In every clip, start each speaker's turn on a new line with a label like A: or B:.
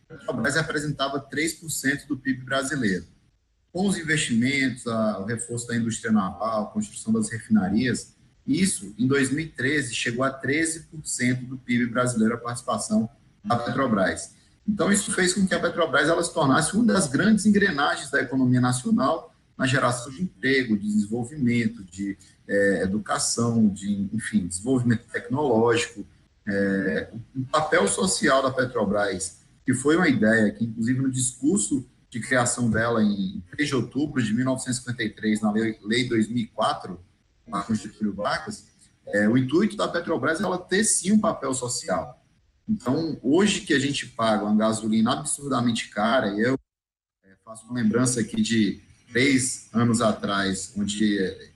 A: a Petrobras representava 3% do PIB brasileiro. Com os investimentos, o reforço da indústria naval, a construção das refinarias, isso, em 2013, chegou a 13% do PIB brasileiro, a participação da Petrobras. Então, isso fez com que a Petrobras ela se tornasse uma das grandes engrenagens da economia nacional na geração de emprego, de desenvolvimento, de educação, de, enfim, desenvolvimento tecnológico. O papel social da Petrobras, que foi uma ideia que, inclusive, no discurso de criação dela em 3 de outubro de 1953, na Lei 2004, a Constituição Vargas, o intuito da Petrobras é ela ter, sim, um papel social. Então, hoje que a gente paga uma gasolina absurdamente cara, e eu faço uma lembrança aqui de 3 anos atrás,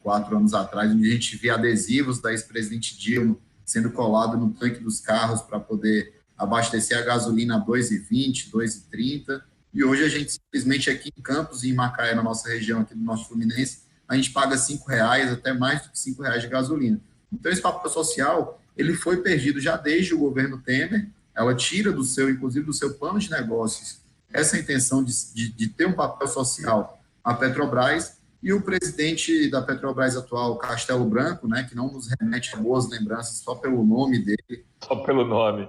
A: 4 anos atrás, onde a gente via adesivos da ex-presidente Dilma sendo colado no tanque dos carros para poder abastecer a gasolina a 2,20, 2,30, e hoje a gente simplesmente aqui em Campos e em Macaé, na nossa região aqui do Norte Fluminense, a gente paga R$5, até mais do que R$5 de gasolina. Então, esse papel social, ele foi perdido já desde o governo Temer. Ela tira do seu, inclusive do seu plano de negócios, essa intenção de ter um papel social a Petrobras, e o presidente da Petrobras atual, Castelo Branco, né, que não nos remete a boas lembranças só pelo nome dele.
B: Só pelo nome.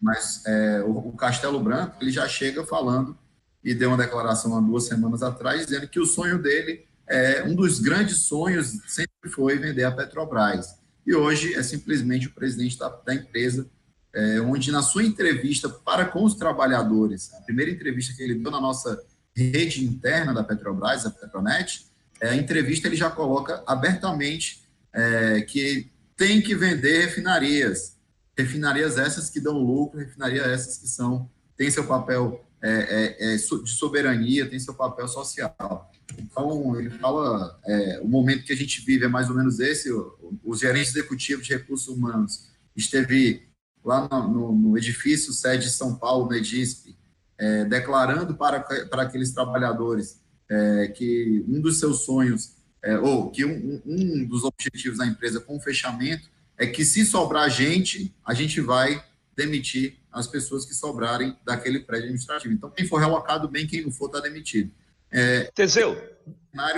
A: Mas o Castelo Branco, ele já chega falando, e deu uma declaração há 2 semanas atrás, dizendo que o sonho dele, um dos grandes sonhos sempre foi vender a Petrobras. E hoje é simplesmente o presidente da empresa, onde na sua entrevista para com os trabalhadores, a primeira entrevista que ele deu na nossa rede interna da Petrobras, a Petronet, a entrevista ele já coloca abertamente que tem que vender refinarias essas que dão lucro, refinarias essas que têm seu papel de soberania, têm seu papel social. Então, ele fala, o momento que a gente vive é mais ou menos esse. O gerente executivo de recursos humanos esteve lá no edifício sede de São Paulo, no EDISP, declarando para aqueles trabalhadores que um dos seus sonhos, ou que um dos objetivos da empresa com o fechamento, é que se sobrar gente, a gente vai demitir as pessoas que sobrarem daquele prédio administrativo. Então, quem for relocado bem, quem não for está demitido.
B: Teseu,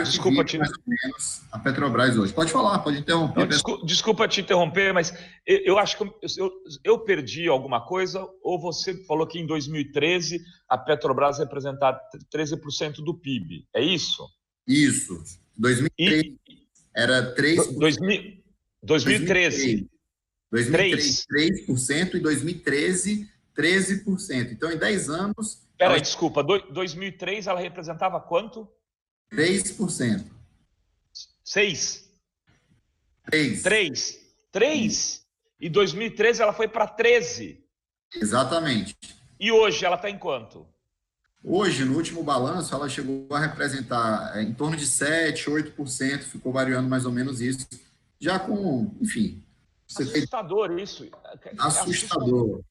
A: desculpa te... mais ou menos a Petrobras hoje. Pode falar, pode interromper.
B: Não, desculpa te interromper, mas eu acho que eu perdi alguma coisa, ou você falou que em 2013 a Petrobras representava 13% do PIB, é isso?
A: Isso. 2013 era 3%.
B: 2013,
A: 3% e 2013, 13%. Então, em 10 anos...
B: Peraí, desculpa, 2003 ela representava quanto?
A: 3%.
B: 6?
A: 3.
B: 3? E 2013 ela foi para 13?
A: Exatamente.
B: E hoje ela está em quanto?
A: Hoje, no último balanço, ela chegou a representar em torno de 7%, 8%, ficou variando mais ou menos isso. Já com, enfim...
B: Assustador isso.
A: Assustador.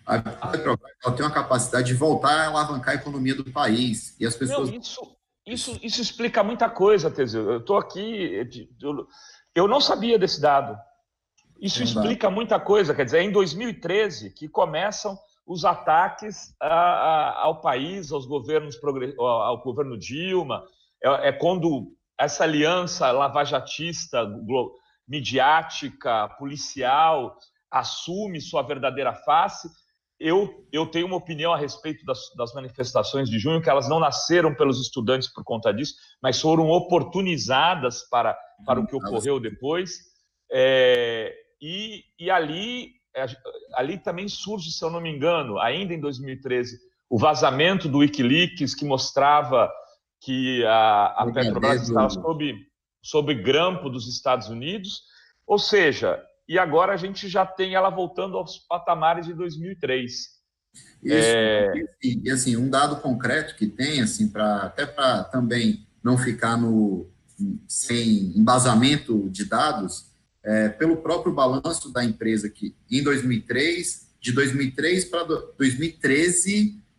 A: A Petrobras tem uma capacidade de voltar a alavancar a economia do país. E as pessoas...
B: Não, isso explica muita coisa, Teseu. Eu estou aqui... Eu não sabia desse dado. Isso explica muita coisa. Quer dizer, é em 2013 que começam os ataques ao país, aos governos, ao governo Dilma. É quando essa aliança lavajatista, midiática, policial, assume sua verdadeira face. Eu tenho uma opinião a respeito das manifestações de junho, que elas não nasceram pelos estudantes por conta disso, mas foram oportunizadas para o que ocorreu depois. E ali também surge, se eu não me engano, ainda em 2013, o vazamento do Wikileaks, que mostrava que a Petrobras estava sob grampo dos Estados Unidos, ou seja, e agora a gente já tem ela voltando aos patamares de 2003.
A: Isso, e assim, um dado concreto que tem, assim, até para também não ficar sem embasamento de dados, pelo próprio balanço da empresa que em 2003, de 2013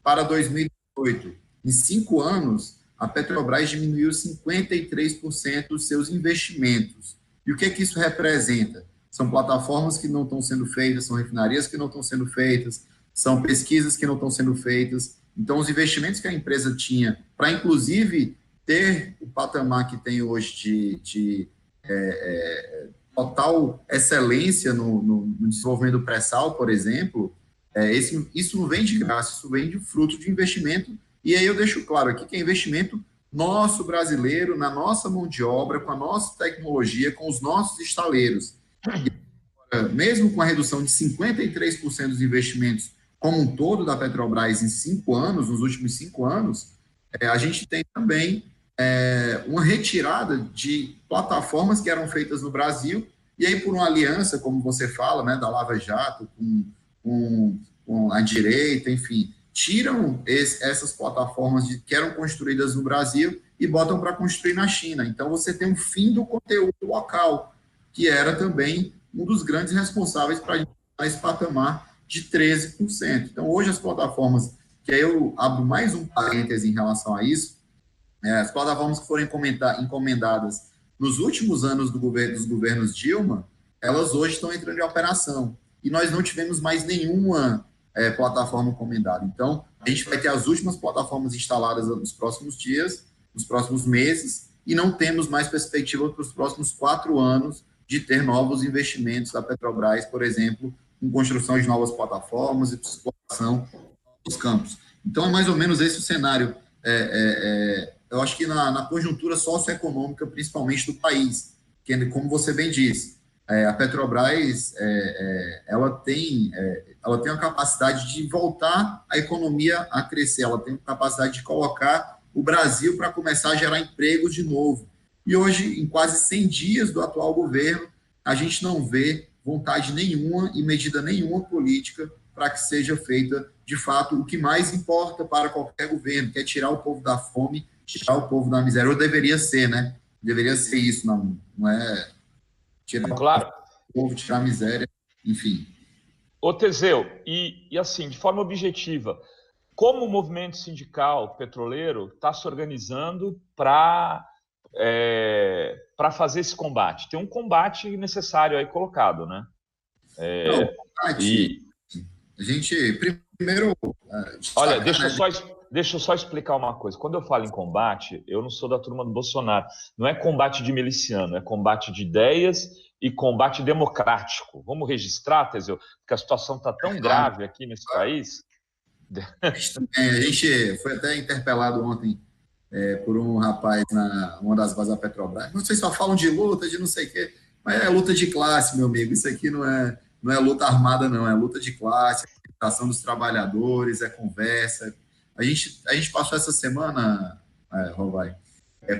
A: para 2018, em 5 anos, a Petrobras diminuiu 53% dos seus investimentos. E o que que isso representa? São plataformas que não estão sendo feitas, são refinarias que não estão sendo feitas, são pesquisas que não estão sendo feitas. Então, os investimentos que a empresa tinha para, inclusive, ter o patamar que tem hoje de total excelência no desenvolvimento do pré-sal, por exemplo, isso não vem de graça, isso vem de fruto de investimento. E aí eu deixo claro aqui que é investimento nosso brasileiro, na nossa mão de obra, com a nossa tecnologia, com os nossos estaleiros. Mesmo com a redução de 53% dos investimentos como um todo da Petrobras em 5 anos, nos últimos 5 anos, a gente tem também uma retirada de plataformas que eram feitas no Brasil, e aí por uma aliança, como você fala, né, da Lava Jato com a direita, enfim, tiram essas plataformas que eram construídas no Brasil e botam para construir na China. Então, você tem um fim do conteúdo local, que era também um dos grandes responsáveis para a gente dar esse patamar de 13%. Então, hoje, as plataformas, que aí eu abro mais um parêntese em relação a isso, as plataformas que foram encomendadas nos últimos anos dos governos Dilma, elas hoje estão entrando em operação. E nós não tivemos mais nenhuma plataforma encomendada. Então, a gente vai ter as últimas plataformas instaladas nos próximos dias, nos próximos meses, e não temos mais perspectiva para os próximos 4 anos de ter novos investimentos da Petrobras, por exemplo, em construção de novas plataformas e exploração dos campos. Então, é mais ou menos esse o cenário. Eu acho que na conjuntura socioeconômica, principalmente do país, que, como você bem disse, a Petrobras ela tem uma capacidade de voltar a economia a crescer, ela tem capacidade de colocar o Brasil para começar a gerar empregos de novo. E hoje, em quase 100 dias do atual governo, a gente não vê vontade nenhuma e medida nenhuma política para que seja feita, de fato, o que mais importa para qualquer governo, que é tirar o povo da fome, tirar o povo da miséria. Ou deveria ser, né? Deveria ser isso, não é tirar
B: claro.
A: o povo, tirar a miséria, enfim.
B: Ô, Teseu, e assim, de forma objetiva, como o movimento sindical petroleiro está se organizando para fazer esse combate? Tem um combate necessário aí colocado, né?
A: Combate, a gente, primeiro...
B: Olha, deixa eu só explicar uma coisa. Quando eu falo em combate, eu não sou da turma do Bolsonaro. Não é combate de miliciano, é combate de ideias e combate democrático. Vamos registrar, Teseu, porque a situação está tão grave aqui nesse país.
A: A gente foi até interpelado ontem por um rapaz uma das bases da Petrobras. Vocês só falam de luta, de não sei o quê, mas é luta de classe, meu amigo. Isso aqui não é luta armada, não. É luta de classe, é aceitação dos trabalhadores, é conversa. A gente passou essa semana, Rovai,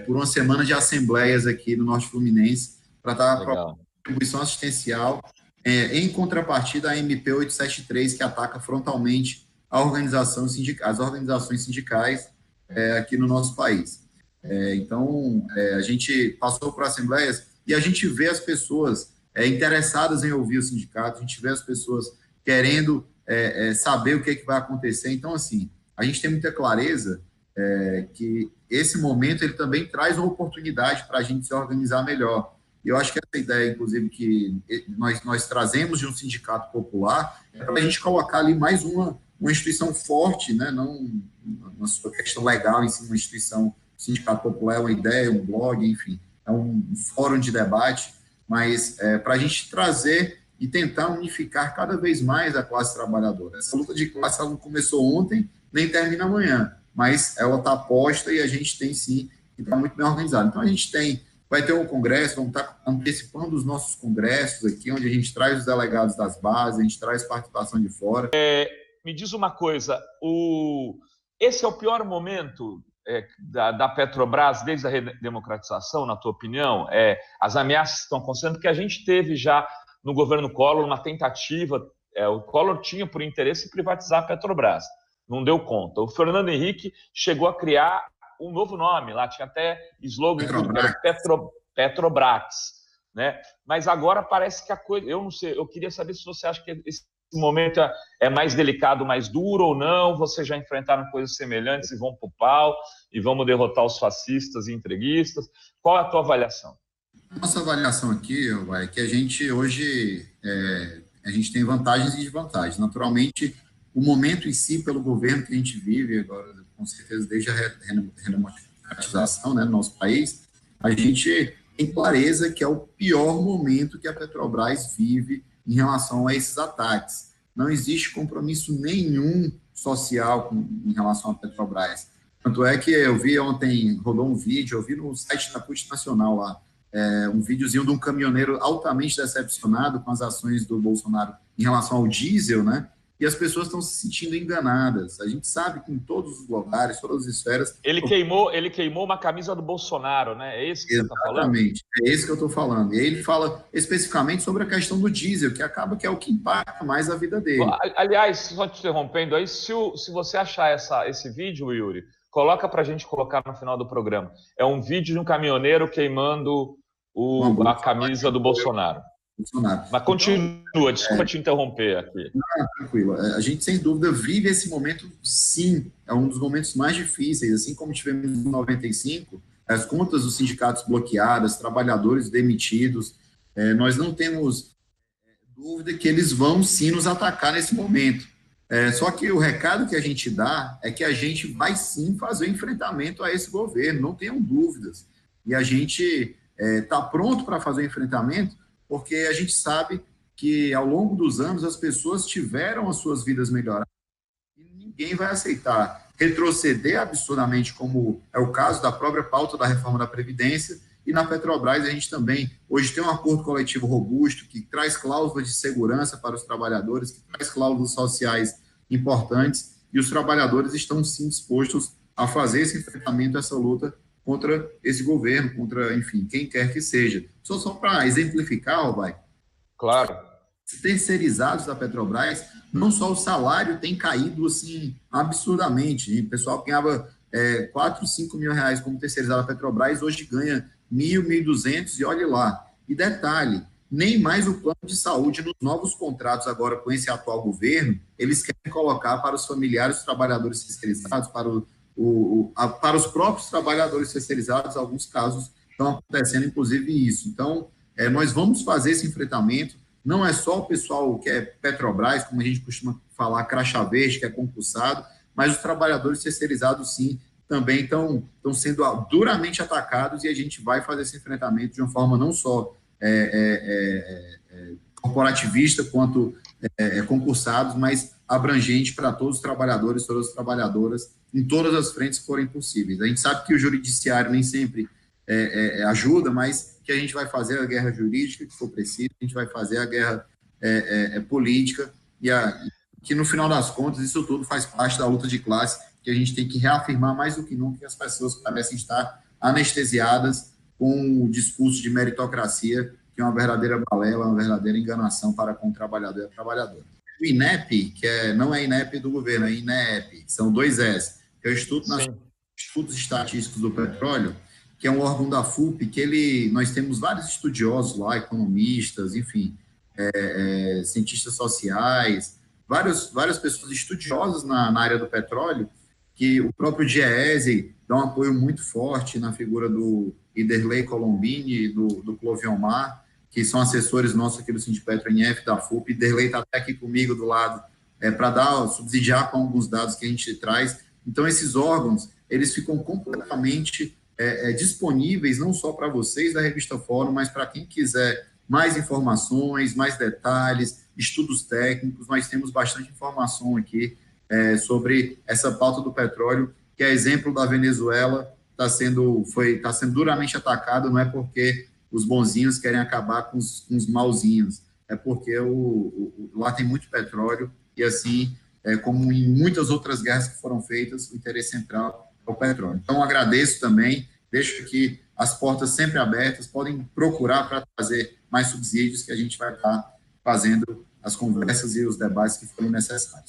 A: por uma semana de assembleias aqui no Norte Fluminense para estar para contribuição assistencial em contrapartida à MP 873, que ataca frontalmente as organizações sindicais aqui no nosso país. Então, a gente passou por assembleias e a gente vê as pessoas interessadas em ouvir o sindicato, a gente vê as pessoas querendo saber o que vai acontecer. Então, assim, a gente tem muita clareza que esse momento ele também traz uma oportunidade para a gente se organizar melhor. E eu acho que essa ideia, inclusive, que nós trazemos de um sindicato popular, é para a gente colocar ali mais uma instituição forte, né? Não uma sua questão legal em si, uma instituição, sindicato popular é uma ideia, um blog, enfim, é um fórum de debate, mas para a gente trazer e tentar unificar cada vez mais a classe trabalhadora. Essa luta de classe ela não começou ontem, nem termina amanhã, mas ela está posta e a gente tem sim que estar muito bem organizado. Então a gente vai ter um congresso, vamos estar antecipando os nossos congressos aqui, onde a gente traz os delegados das bases, a gente traz participação de fora.
B: Me diz uma coisa, esse é o pior momento da Petrobras desde a redemocratização, na tua opinião? As ameaças estão acontecendo, porque a gente teve já no governo Collor uma tentativa, o Collor tinha por interesse privatizar a Petrobras, não deu conta. O Fernando Henrique chegou a criar um novo nome, lá tinha até slogan, Petrobras, né? Mas agora parece que a coisa, eu não sei, eu queria saber se você acha que esse momento é mais delicado, mais duro ou não, vocês já enfrentaram coisas semelhantes e vão para o pau, e vamos derrotar os fascistas e entreguistas. Qual é a tua avaliação?
A: Nossa avaliação aqui é que a gente hoje a gente tem vantagens e desvantagens. Naturalmente, o momento em si, pelo governo que a gente vive agora, com certeza desde a redemocratização, né, no nosso país, a gente tem clareza que é o pior momento que a Petrobras vive em relação a esses ataques. Não existe compromisso nenhum social em relação à Petrobras. Tanto é que eu vi ontem, rodou um vídeo, eu vi no site da CUT Nacional lá, um videozinho de um caminhoneiro altamente decepcionado com as ações do Bolsonaro em relação ao diesel, né? E as pessoas estão se sentindo enganadas. A gente sabe que em todos os lugares, todas as esferas...
B: Ele queimou uma camisa do Bolsonaro, né? É esse que você está falando?
A: Exatamente, é esse que eu estou falando. E aí ele fala especificamente sobre a questão do diesel, que acaba que é o que impacta mais a vida dele.
B: Aliás, só te interrompendo aí, se você achar esse vídeo, Yuri, coloca para a gente colocar no final do programa. É um vídeo de um caminhoneiro queimando a camisa do Bolsonaro. Mas continua, desculpa te interromper aqui.
A: Não, tranquilo. A gente, sem dúvida, vive esse momento, sim, é um dos momentos mais difíceis, assim como tivemos em 95, as contas dos sindicatos bloqueadas, trabalhadores demitidos, nós não temos dúvida que eles vão, sim, nos atacar nesse momento. Só que o recado que a gente dá é que a gente vai, sim, fazer enfrentamento a esse governo, não tenham dúvidas. E a gente está pronto para fazer o enfrentamento, porque a gente sabe que, ao longo dos anos, as pessoas tiveram as suas vidas melhoradas e ninguém vai aceitar retroceder absurdamente, como é o caso da própria pauta da reforma da Previdência, e na Petrobras a gente também, hoje, tem um acordo coletivo robusto, que traz cláusulas de segurança para os trabalhadores, que traz cláusulas sociais importantes, e os trabalhadores estão, sim, dispostos a fazer esse enfrentamento, essa luta contra esse governo, contra, enfim, quem quer que seja. Só para exemplificar, Robai.
B: Claro.
A: Terceirizados da Petrobras, não só o salário tem caído assim absurdamente. O pessoal ganhava 4, 5 mil reais como terceirizado da Petrobras, hoje ganha 1.000, 1.200 e olhe lá. E detalhe, nem mais o plano de saúde nos novos contratos agora com esse atual governo, eles querem colocar para os familiares dos trabalhadores terceirizados, para os próprios trabalhadores terceirizados. Alguns casos estão acontecendo, inclusive, isso. Então, nós vamos fazer esse enfrentamento. Não é só o pessoal que é Petrobras, como a gente costuma falar, crachá verde, que é concursado, mas os trabalhadores terceirizados, sim, também estão sendo duramente atacados, e a gente vai fazer esse enfrentamento de uma forma não só corporativista quanto concursados, mas abrangente para todos os trabalhadores, todas as trabalhadoras, em todas as frentes que forem possíveis. A gente sabe que o judiciário nem sempre ajuda, mas que a gente vai fazer a guerra jurídica que for preciso, a gente vai fazer a guerra política, e que no final das contas isso tudo faz parte da luta de classe, que a gente tem que reafirmar mais do que nunca que as pessoas parecem estar anestesiadas com o discurso de meritocracia, que é uma verdadeira balela, uma verdadeira enganação para com o trabalhador e a trabalhadora. O INEP, que não é INEP do governo, é INEP, são 2 S, que é o Instituto Nacional de Estudos Estatísticos do Petróleo, que é um órgão da FUP, que nós temos vários estudiosos lá, economistas, enfim, cientistas sociais, várias pessoas estudiosas na área do petróleo, que o próprio DIEESE dá um apoio muito forte na figura do Iderley Colombini e do Clovion Mar, que são assessores nossos aqui do Sindipetro NF, da FUP. Iderley está até aqui comigo do lado, para subsidiar com alguns dados que a gente traz. Então, esses órgãos, eles ficam completamente disponíveis, não só para vocês da Revista Fórum, mas para quem quiser mais informações, mais detalhes, estudos técnicos. Nós temos bastante informação aqui sobre essa pauta do petróleo, que é exemplo da Venezuela, está sendo duramente atacado. Não é porque os bonzinhos querem acabar com os malzinhos, é porque lá tem muito petróleo, e assim, como em muitas outras guerras que foram feitas, o interesse central é o petróleo. Então, agradeço também, deixo aqui as portas sempre abertas, podem procurar para trazer mais subsídios, que a gente vai estar fazendo as conversas e os debates que forem necessários.